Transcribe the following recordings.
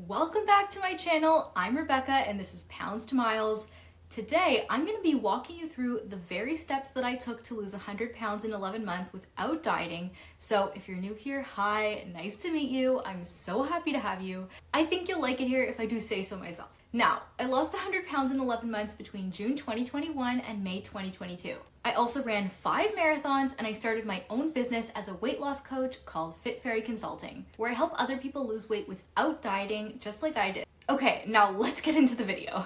Welcome back to my channel. I'm Rebecca and this is Pounds to Miles. Today, I'm going to be walking you through the very steps that I took to lose 100 pounds in 11 months without dieting. So if you're new here, hi, nice to meet you. I'm so happy to have you. I think you'll like it here if I do say so myself. Now, I lost 100 pounds in 11 months between June 2021 and May 2022. I also ran 5 marathons and I started my own business as a weight loss coach called Fit Fairy Consulting, where I help other people lose weight without dieting, just like I did. Okay, now let's get into the video.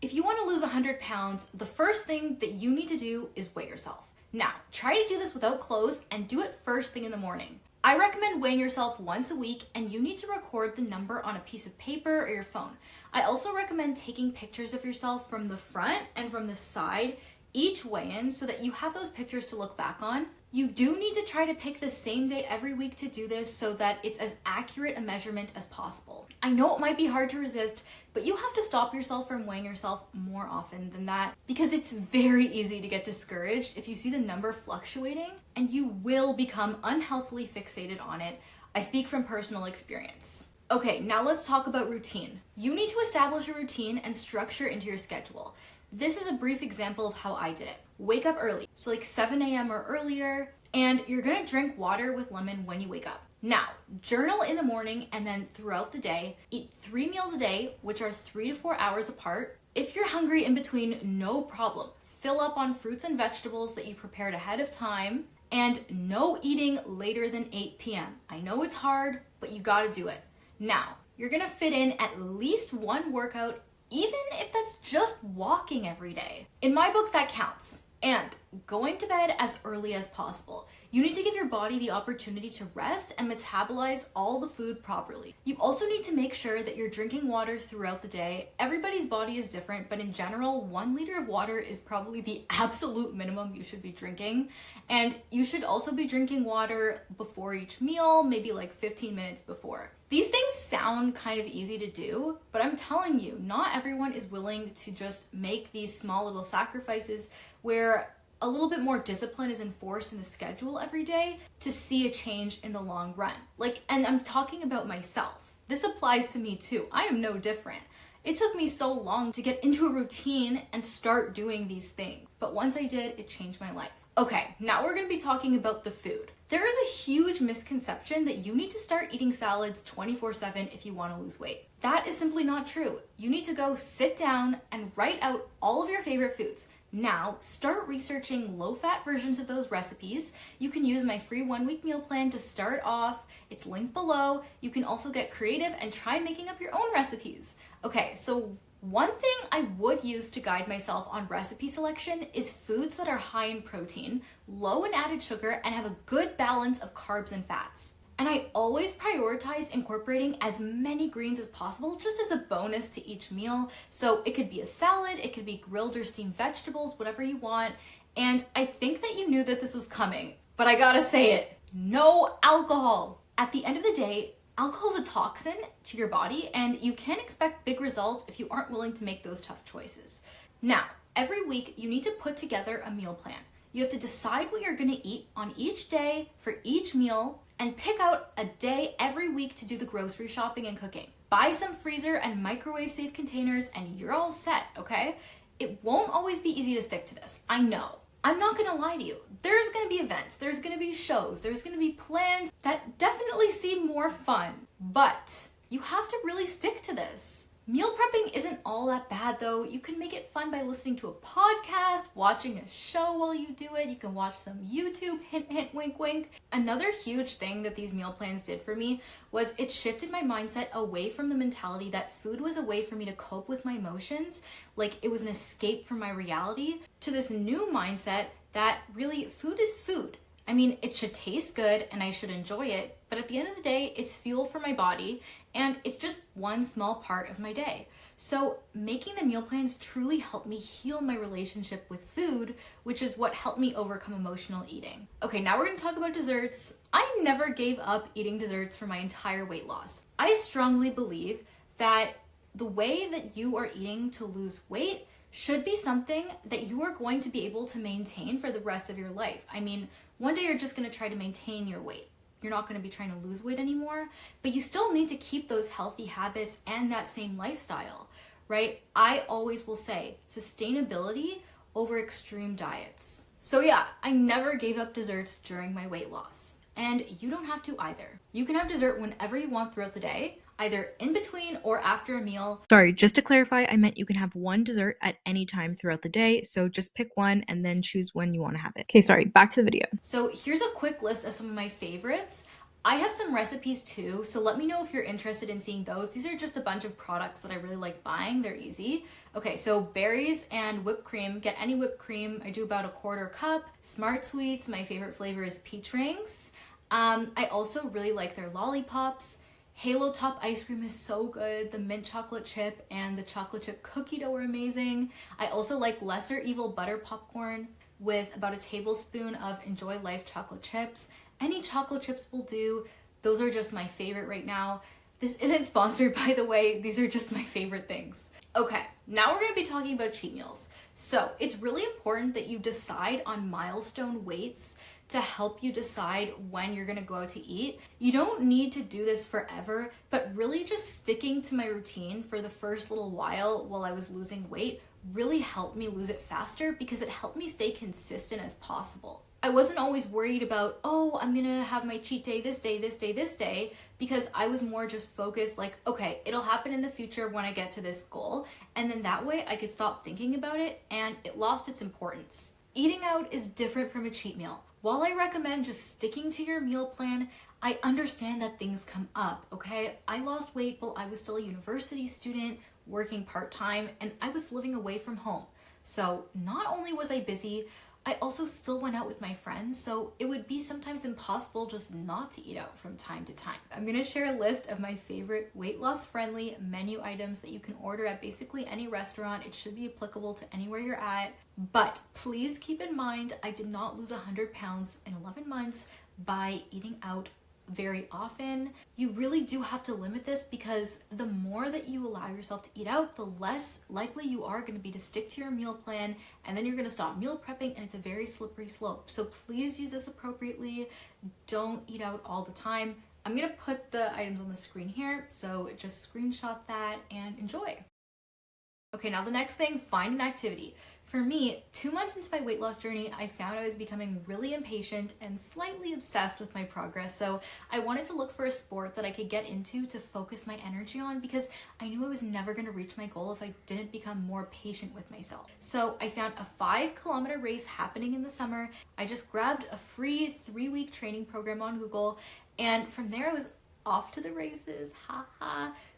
If you want to lose 100 pounds, the first thing that you need to do is weigh yourself. Now, try to do this without clothes and do it first thing in the morning. I recommend weighing yourself once a week and you need to record the number on a piece of paper or your phone. I also recommend taking pictures of yourself from the front and from the side each weigh-in so that you have those pictures to look back on. You do need to try to pick the same day every week to do this so that it's as accurate a measurement as possible. I know it might be hard to resist, but you have to stop yourself from weighing yourself more often than that because it's very easy to get discouraged if you see the number fluctuating and you will become unhealthily fixated on it. I speak from personal experience. Okay, now let's talk about routine. You need to establish a routine and structure into your schedule. This is a brief example of how I did it. Wake up early, so like 7 a.m. or earlier, and you're gonna drink water with lemon when you wake up. Now, journal in the morning and then throughout the day. Eat 3 meals a day, which are 3 to 4 hours apart. If you're hungry in between, no problem. Fill up on fruits and vegetables that you prepared ahead of time, and no eating later than 8 p.m. I know it's hard, but you gotta do it. Now, you're gonna fit in at least one workout, even if that's just walking every day. In my book, that counts. And going to bed as early as possible. You need to give your body the opportunity to rest and metabolize all the food properly. You also need to make sure that you're drinking water throughout the day. Everybody's body is different, but in general, 1 liter of water is probably the absolute minimum you should be drinking. And you should also be drinking water before each meal, maybe like 15 minutes before. These things sound kind of easy to do, but I'm telling you, not everyone is willing to just make these small little sacrifices where a little bit more discipline is enforced in the schedule every day to see a change in the long run. And I'm talking about myself. This applies to me too. I am no different. It took me so long to get into a routine and start doing these things. But once I did, it changed my life. Okay, now we're gonna be talking about the food. There is a huge misconception that you need to start eating salads 24/7 if you wanna lose weight. That is simply not true. You need to go sit down and write out all of your favorite foods. Now, start researching low-fat versions of those recipes. You can use my free 1-week meal plan to start off. It's linked below. You can also get creative and try making up your own recipes. Okay, so one thing I would use to guide myself on recipe selection is foods that are high in protein, low in added sugar, and have a good balance of carbs and fats. And I always prioritize incorporating as many greens as possible just as a bonus to each meal. So it could be a salad, it could be grilled or steamed vegetables, whatever you want. And I think that you knew that this was coming, but I gotta say it, no alcohol. At the end of the day, alcohol is a toxin to your body and you can't expect big results if you aren't willing to make those tough choices. Now, every week you need to put together a meal plan. You have to decide what you're gonna eat on each day for each meal and pick out a day every week to do the grocery shopping and cooking. Buy some freezer and microwave safe containers and you're all set, okay? It won't always be easy to stick to this, I know. I'm not gonna lie to you. There's gonna be events, there's gonna be shows, there's gonna be plans that definitely seem more fun, but you have to really stick to this. Meal prepping isn't all that bad though. You can make it fun by listening to a podcast, watching a show while you do it. You can watch some YouTube, hint, hint, wink, wink. Another huge thing that these meal plans did for me was it shifted my mindset away from the mentality that food was a way for me to cope with my emotions, like it was an escape from my reality, to this new mindset that really food is food. I mean, it should taste good and I should enjoy it, but at the end of the day, it's fuel for my body and it's just one small part of my day. So making the meal plans truly helped me heal my relationship with food, which is what helped me overcome emotional eating. Okay, now we're gonna talk about desserts. I never gave up eating desserts for my entire weight loss. I strongly believe that the way that you are eating to lose weight should be something that you are going to be able to maintain for the rest of your life. I mean, One day you're just gonna try to maintain your weight. You're not gonna be trying to lose weight anymore, but you still need to keep those healthy habits and that same lifestyle, right? I always will say sustainability over extreme diets. So yeah, I never gave up desserts during my weight loss. And you don't have to either. You can have dessert whenever you want throughout the day, either in between or after a meal. Sorry, just to clarify, I meant you can have one dessert at any time throughout the day, so just pick one and then choose when you want to have it. Okay, sorry, back to the video. So here's a quick list of some of my favorites. I have some recipes too, so let me know if you're interested in seeing those. These are just a bunch of products that I really like buying. They're easy. Okay, so berries and whipped cream. Get any whipped cream. I do about a quarter cup. Smart Sweets, my favorite flavor is peach rings. I also really like their lollipops. Halo Top ice cream is so good. The mint chocolate chip and the chocolate chip cookie dough are amazing. I also like Lesser Evil butter popcorn with about a tablespoon of Enjoy Life chocolate chips. Any chocolate chips will do. Those are just my favorite right now. This isn't sponsored, by the way. These are just my favorite things. Okay, now we're gonna be talking about cheat meals. So it's really important that you decide on milestone weights to help you decide when you're gonna go out to eat. You don't need to do this forever, but really just sticking to my routine for the first little while I was losing weight really helped me lose it faster because it helped me stay consistent as possible. I wasn't always worried about, oh, I'm gonna have my cheat day this day, this day, this day, because I was more just focused like, okay, it'll happen in the future when I get to this goal. And then that way I could stop thinking about it and it lost its importance. Eating out is different from a cheat meal. While I recommend just sticking to your meal plan, I understand that things come up, okay? I lost weight while I was still a university student, working part-time, and I was living away from home. So not only was I busy, I also still went out with my friends, so it would be sometimes impossible just not to eat out from time to time. I'm gonna share a list of my favorite weight loss friendly menu items that you can order at basically any restaurant. It should be applicable to anywhere you're at. But please keep in mind, I did not lose 100 pounds in 11 months by eating out very often. You really do have to limit this because the more that you allow yourself to eat out, the less likely you are going to be to stick to your meal plan, and then you're going to stop meal prepping, and it's a very slippery slope. So please use this appropriately. Don't eat out all the time. I'm going to put the items on the screen here, so just screenshot that and enjoy. Okay, now the next thing, find an activity. For me, 2 months into my weight loss journey, I found I was becoming really impatient and slightly obsessed with my progress. So I wanted to look for a sport that I could get into to focus my energy on because I knew I was never going to reach my goal if I didn't become more patient with myself. So I found a 5-kilometer race happening in the summer. I just grabbed a free 3-week training program on Google, and from there I was off to the races.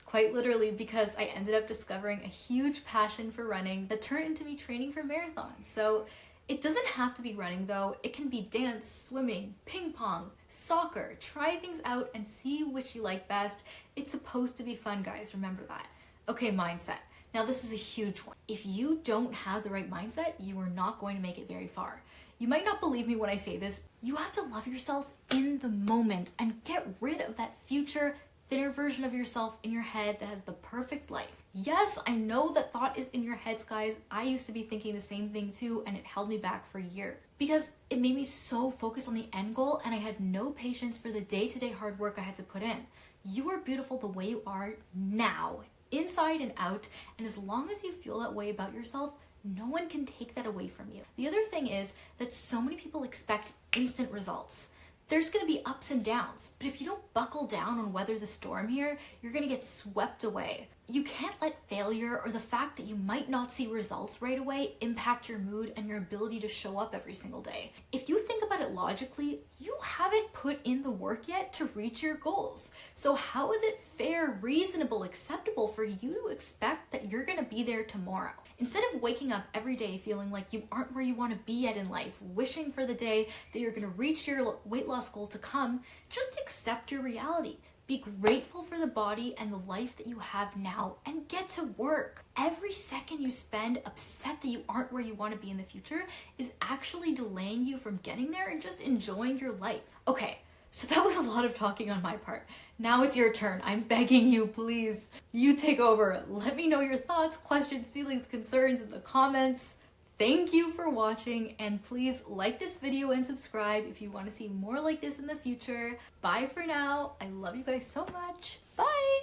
Quite literally, because I ended up discovering a huge passion for running that turned into me training for marathons. So it doesn't have to be running though. It can be dance, swimming, ping pong, soccer. Try things out and see which you like best. It's supposed to be fun, guys. Remember that. Okay, mindset. Now this is a huge one. If you don't have the right mindset, you are not going to make it very far. You might not believe me when I say this. You have to love yourself in the moment and get rid of that future thinner version of yourself in your head that has the perfect life. Yes, I know that thought is in your heads, guys. I used to be thinking the same thing too, and it held me back for years because it made me so focused on the end goal and I had no patience for the day-to-day hard work I had to put in. You are beautiful the way you are now, inside and out, and as long as you feel that way about yourself, no one can take that away from you. The other thing is that so many people expect instant results. There's going to be ups and downs, but if you don't buckle down and weather the storm here, you're going to get swept away. You can't let failure or the fact that you might not see results right away impact your mood and your ability to show up every single day. If you think about it logically, you haven't put in the work yet to reach your goals. So how is it fair, reasonable, acceptable for you to expect that you're going to be there tomorrow? Instead of waking up every day feeling like you aren't where you want to be yet in life, wishing for the day that you're going to reach your weight loss goal to come, just accept your reality. Be grateful for the body and the life that you have now and get to work. Every second you spend upset that you aren't where you want to be in the future is actually delaying you from getting there and just enjoying your life. Okay, so that was a lot of talking on my part. Now it's your turn. I'm begging you, please. You take over. Let me know your thoughts, questions, feelings, concerns in the comments. Thank you for watching, and please like this video and subscribe if you want to see more like this in the future. Bye for now. I love you guys so much. Bye!